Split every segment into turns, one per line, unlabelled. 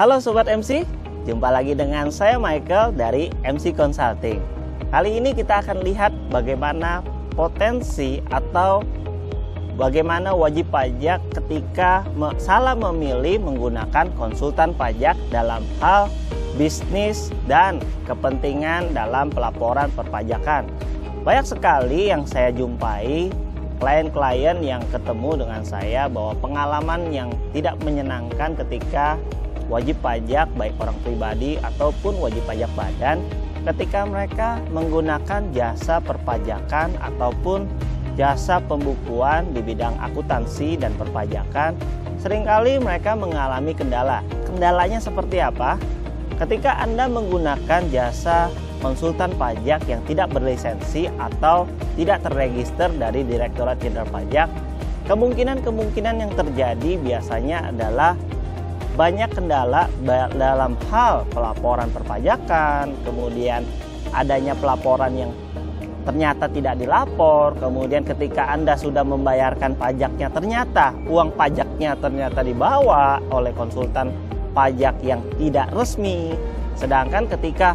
Halo Sobat MC, jumpa lagi dengan saya Michael dari MC Consulting. Kali ini kita akan lihat bagaimana potensi atau bagaimana wajib pajak ketika salah memilih menggunakan konsultan pajak dalam hal bisnis dan kepentingan dalam pelaporan perpajakan. Banyak sekali yang saya jumpai klien-klien yang ketemu dengan saya bahwa pengalaman yang tidak menyenangkan ketika wajib pajak baik orang pribadi ataupun wajib pajak badan ketika mereka menggunakan jasa perpajakan ataupun jasa pembukuan di bidang akuntansi dan perpajakan. Seringkali mereka mengalami kendala. Kendalanya seperti apa? Ketika Anda menggunakan jasa konsultan pajak yang tidak berlisensi atau tidak terregister dari Direktorat Jenderal Pajak, kemungkinan yang terjadi biasanya adalah banyak kendala dalam hal pelaporan perpajakan, kemudian adanya pelaporan yang ternyata tidak dilapor, kemudian ketika Anda sudah membayarkan pajaknya ternyata uang pajaknya ternyata dibawa oleh konsultan pajak yang tidak resmi. Sedangkan ketika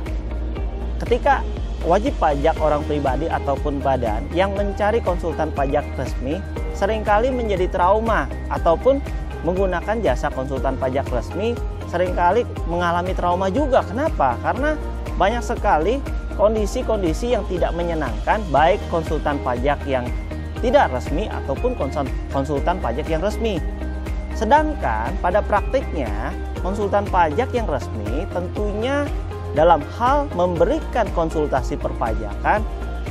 wajib pajak orang pribadi ataupun badan yang mencari konsultan pajak resmi seringkali menjadi trauma ataupun menggunakan jasa konsultan pajak resmi seringkali mengalami trauma juga. Kenapa? Karena banyak sekali kondisi-kondisi yang tidak menyenangkan baik konsultan pajak yang tidak resmi ataupun konsultan pajak yang resmi. Sedangkan pada praktiknya konsultan pajak yang resmi tentunya dalam hal memberikan konsultasi perpajakan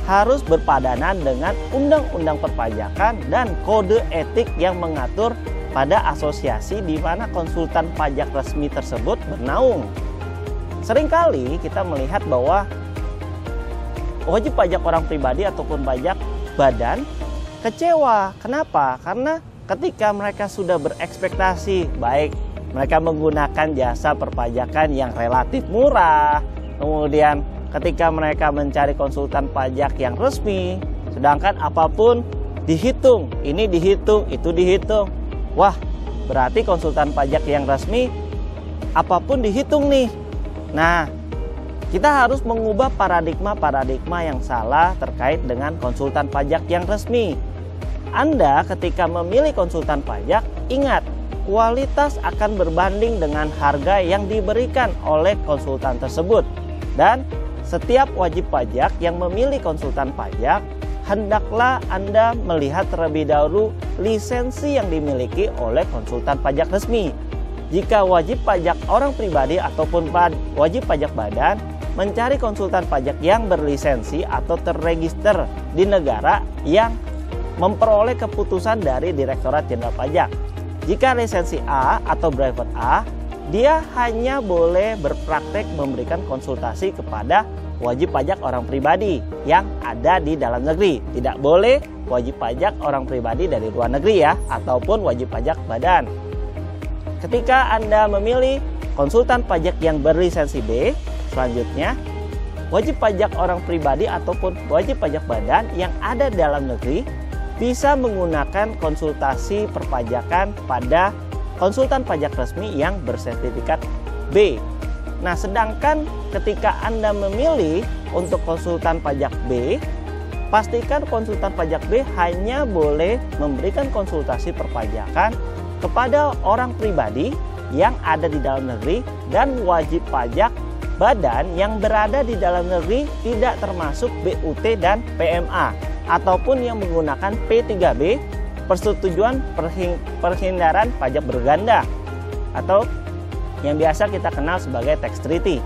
harus berpadanan dengan undang-undang perpajakan dan kode etik yang mengatur pada asosiasi di mana konsultan pajak resmi tersebut bernaung. Seringkali kita melihat bahwa wajib pajak orang pribadi ataupun pajak badan kecewa. Kenapa? Karena ketika mereka sudah berekspektasi baik mereka menggunakan jasa perpajakan yang relatif murah, kemudian ketika mereka mencari konsultan pajak yang resmi, sedangkan apapun dihitung, ini dihitung, itu dihitung. Wah, berarti konsultan pajak yang resmi apapun dihitung nih. Nah, kita harus mengubah paradigma yang salah terkait dengan konsultan pajak yang resmi. Anda ketika memilih konsultan pajak, ingat, kualitas akan berbanding dengan harga yang diberikan oleh konsultan tersebut. Dan setiap wajib pajak yang memilih konsultan pajak, hendaklah Anda melihat terlebih dahulu lisensi yang dimiliki oleh konsultan pajak resmi. Jika wajib pajak orang pribadi ataupun wajib pajak badan mencari konsultan pajak yang berlisensi atau terregister di negara yang memperoleh keputusan dari Direktorat Jenderal Pajak. Jika lisensi A atau brevet A, dia hanya boleh berpraktek memberikan konsultasi kepada wajib pajak orang pribadi yang ada di dalam negeri. Tidak boleh wajib pajak orang pribadi dari luar negeri ya, ataupun wajib pajak badan. Ketika Anda memilih konsultan pajak yang berlisensi B, selanjutnya wajib pajak orang pribadi ataupun wajib pajak badan yang ada di dalam negeri bisa menggunakan konsultasi perpajakan pada konsultan pajak resmi yang bersertifikat B. Nah, sedangkan ketika Anda memilih untuk konsultan pajak B, pastikan konsultan pajak B hanya boleh memberikan konsultasi perpajakan kepada orang pribadi yang ada di dalam negeri dan wajib pajak badan yang berada di dalam negeri tidak termasuk BUT dan PMA ataupun yang menggunakan P3B, persetujuan perhindaran pajak berganda atau yang biasa kita kenal sebagai tax treaty.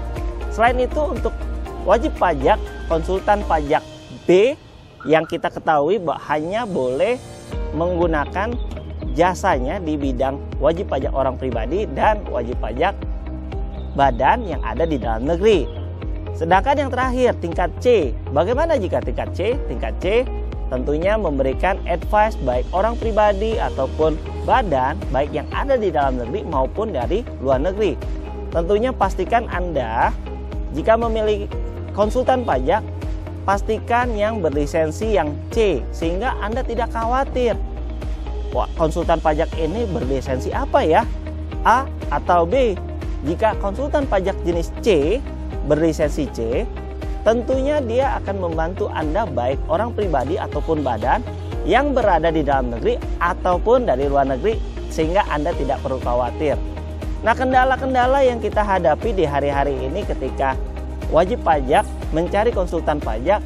Selain itu untuk wajib pajak konsultan pajak B yang kita ketahui hanya boleh menggunakan jasanya di bidang wajib pajak orang pribadi dan wajib pajak badan yang ada di dalam negeri. Sedangkan yang terakhir tingkat C. Bagaimana jika tingkat C? Tingkat C tentunya memberikan advice baik orang pribadi ataupun badan baik yang ada di dalam negeri maupun dari luar negeri. Tentunya pastikan Anda jika memilih konsultan pajak, pastikan yang berlisensi yang C sehingga Anda tidak khawatir. Wah, konsultan pajak ini berlisensi apa ya? A atau B? jika konsultan pajak jenis C, berlisensi C, tentunya dia akan membantu Anda baik orang pribadi ataupun badan yang berada di dalam negeri ataupun dari luar negeri, sehingga Anda tidak perlu khawatir. Nah, kendala-kendala yang kita hadapi di hari-hari ini ketika wajib pajak mencari konsultan pajak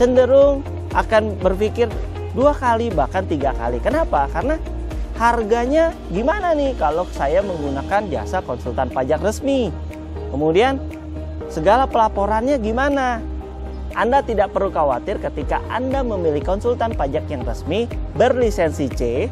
cenderung akan berpikir 2 kali bahkan 3 kali. Kenapa? Karena harganya gimana nih kalau saya menggunakan jasa konsultan pajak resmi? Kemudian segala pelaporannya gimana? Anda tidak perlu khawatir ketika Anda memilih konsultan pajak yang resmi berlisensi C.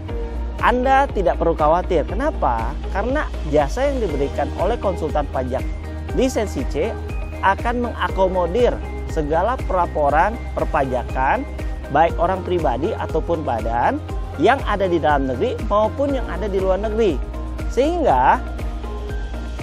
Anda tidak perlu khawatir. Kenapa? Karena jasa yang diberikan oleh konsultan pajak lisensi C akan mengakomodir segala pelaporan perpajakan baik orang pribadi ataupun badan yang ada di dalam negeri maupun yang ada di luar negeri. Sehingga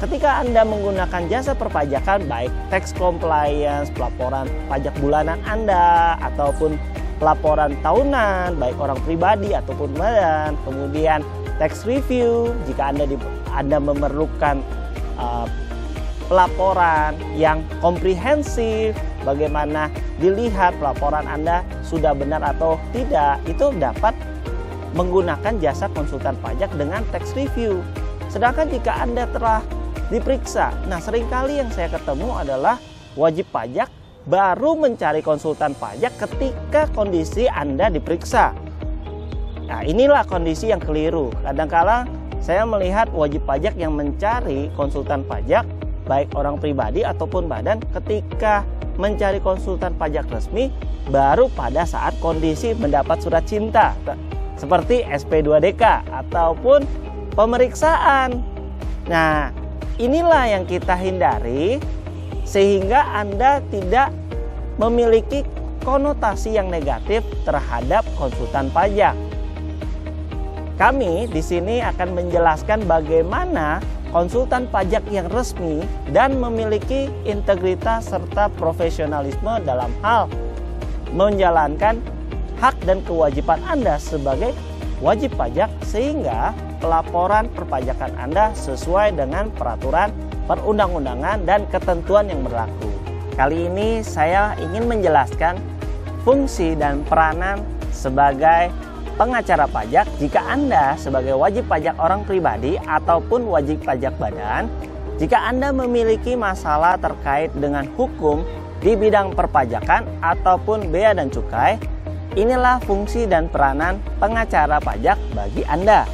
ketika Anda menggunakan jasa perpajakan baik tax compliance, pelaporan pajak bulanan Anda ataupun pelaporan tahunan baik orang pribadi ataupun badan, kemudian tax review jika Anda memerlukan pelaporan yang komprehensif, bagaimana dilihat pelaporan Anda sudah benar atau tidak, itu dapat menggunakan jasa konsultan pajak dengan tax review. Sedangkan jika Anda telah diperiksa, nah seringkali yang saya ketemu adalah wajib pajak baru mencari konsultan pajak ketika kondisi Anda diperiksa. Nah, inilah kondisi yang keliru. Kadang-kala saya melihat wajib pajak yang mencari konsultan pajak baik orang pribadi ataupun badan ketika mencari konsultan pajak resmi baru pada saat kondisi mendapat surat cinta seperti SP2DK ataupun pemeriksaan. Nah, inilah yang kita hindari sehingga Anda tidak memiliki konotasi yang negatif terhadap konsultan pajak. Kami di sini akan menjelaskan bagaimana konsultan pajak yang resmi dan memiliki integritas serta profesionalisme dalam hal menjalankan hak dan kewajiban Anda sebagai wajib pajak sehingga pelaporan perpajakan Anda sesuai dengan peraturan perundang-undangan dan ketentuan yang berlaku. Kali ini saya ingin menjelaskan fungsi dan peranan sebagai pengacara pajak jika Anda sebagai wajib pajak orang pribadi ataupun wajib pajak badan, jika Anda memiliki masalah terkait dengan hukum di bidang perpajakan ataupun bea dan cukai, inilah fungsi dan peranan pengacara pajak bagi Anda.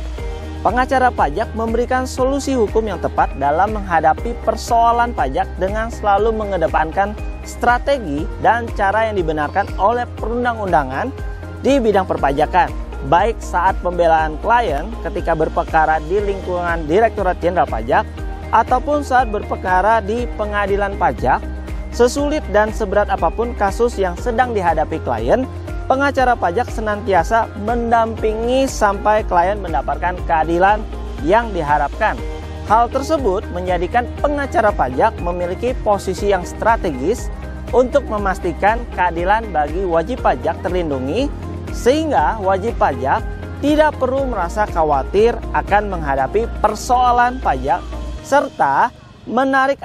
Pengacara pajak memberikan solusi hukum yang tepat dalam menghadapi persoalan pajak dengan selalu mengedepankan strategi dan cara yang dibenarkan oleh perundang-undangan di bidang perpajakan, baik saat pembelaan klien ketika berperkara di lingkungan Direktorat Jenderal Pajak ataupun saat berperkara di pengadilan pajak. Sesulit dan seberat apapun kasus yang sedang dihadapi klien, pengacara pajak senantiasa mendampingi sampai klien mendapatkan keadilan yang diharapkan. Hal tersebut menjadikan pengacara pajak memiliki posisi yang strategis untuk memastikan keadilan bagi wajib pajak terlindungi, sehingga wajib pajak tidak perlu merasa khawatir akan menghadapi persoalan pajak serta menarik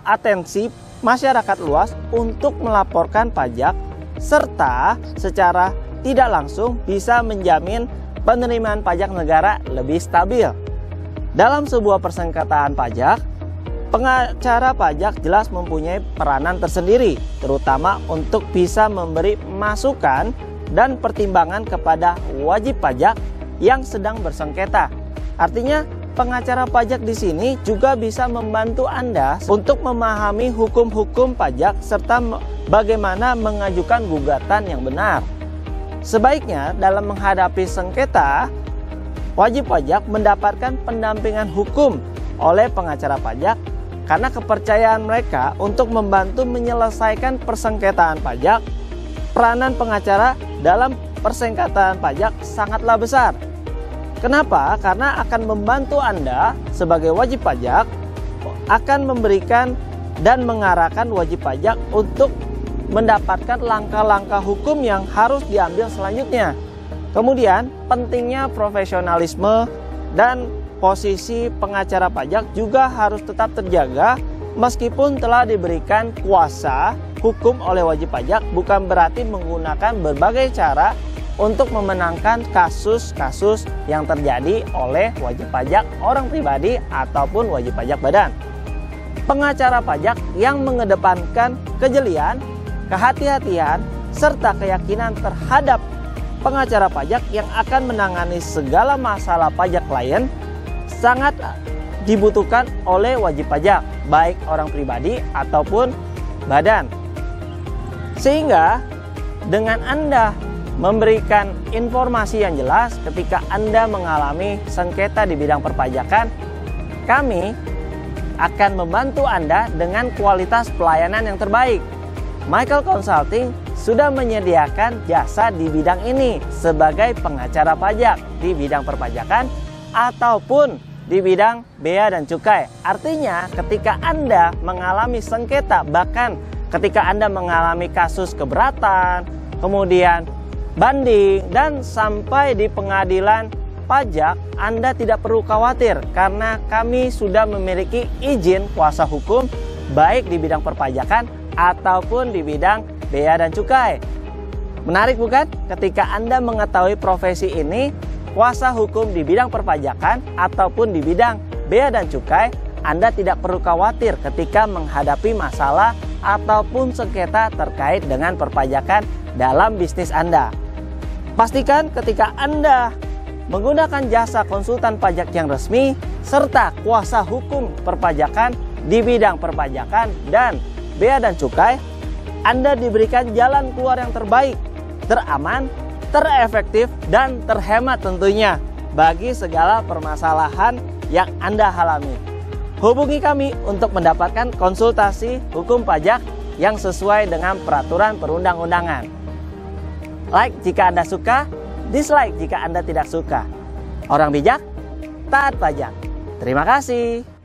atensi masyarakat luas untuk melaporkan pajak serta secara tidak langsung bisa menjamin penerimaan pajak negara lebih stabil. Dalam sebuah persengketaan pajak, pengacara pajak jelas mempunyai peranan tersendiri, terutama untuk bisa memberi masukan dan pertimbangan kepada wajib pajak yang sedang bersengketa. Artinya, pengacara pajak di sini juga bisa membantu Anda untuk memahami hukum-hukum pajak serta bagaimana mengajukan gugatan yang benar. Sebaiknya dalam menghadapi sengketa, wajib pajak mendapatkan pendampingan hukum oleh pengacara pajak karena kepercayaan mereka untuk membantu menyelesaikan persengketaan pajak. Peranan pengacara dalam persengketaan pajak sangatlah besar. Kenapa? Karena akan membantu Anda sebagai wajib pajak, akan memberikan dan mengarahkan wajib pajak untuk mendapatkan langkah-langkah hukum yang harus diambil selanjutnya. Kemudian pentingnya profesionalisme dan posisi pengacara pajak juga harus tetap terjaga meskipun telah diberikan kuasa hukum oleh wajib pajak, bukan berarti menggunakan berbagai cara untuk memenangkan kasus-kasus yang terjadi oleh wajib pajak orang pribadi ataupun wajib pajak badan. Pengacara pajak yang mengedepankan kejelian, kehati-hatian, serta keyakinan terhadap pengacara pajak yang akan menangani segala masalah pajak klien sangat dibutuhkan oleh wajib pajak, baik orang pribadi ataupun badan. Sehingga dengan Anda memberikan informasi yang jelas ketika Anda mengalami sengketa di bidang perpajakan, kami akan membantu Anda dengan kualitas pelayanan yang terbaik. Michael Consulting sudah menyediakan jasa di bidang ini sebagai pengacara pajak di bidang perpajakan ataupun di bidang bea dan cukai. Artinya ketika Anda mengalami sengketa, bahkan ketika Anda mengalami kasus keberatan, kemudian banding, dan sampai di pengadilan pajak, Anda tidak perlu khawatir karena kami sudah memiliki izin kuasa hukum baik di bidang perpajakan ataupun di bidang bea dan cukai. Menarik bukan? Ketika Anda mengetahui profesi ini, kuasa hukum di bidang perpajakan ataupun di bidang bea dan cukai, Anda tidak perlu khawatir ketika menghadapi masalah ataupun sengketa terkait dengan perpajakan dalam bisnis Anda. Pastikan ketika Anda menggunakan jasa konsultan pajak yang resmi serta kuasa hukum perpajakan di bidang perpajakan dan bea dan cukai, Anda diberikan jalan keluar yang terbaik, teraman, terefektif, dan terhemat tentunya bagi segala permasalahan yang Anda alami. Hubungi kami untuk mendapatkan konsultasi hukum pajak yang sesuai dengan peraturan perundang-undangan. Like jika Anda suka, dislike jika Anda tidak suka. Orang bijak, taat pajak. Terima kasih.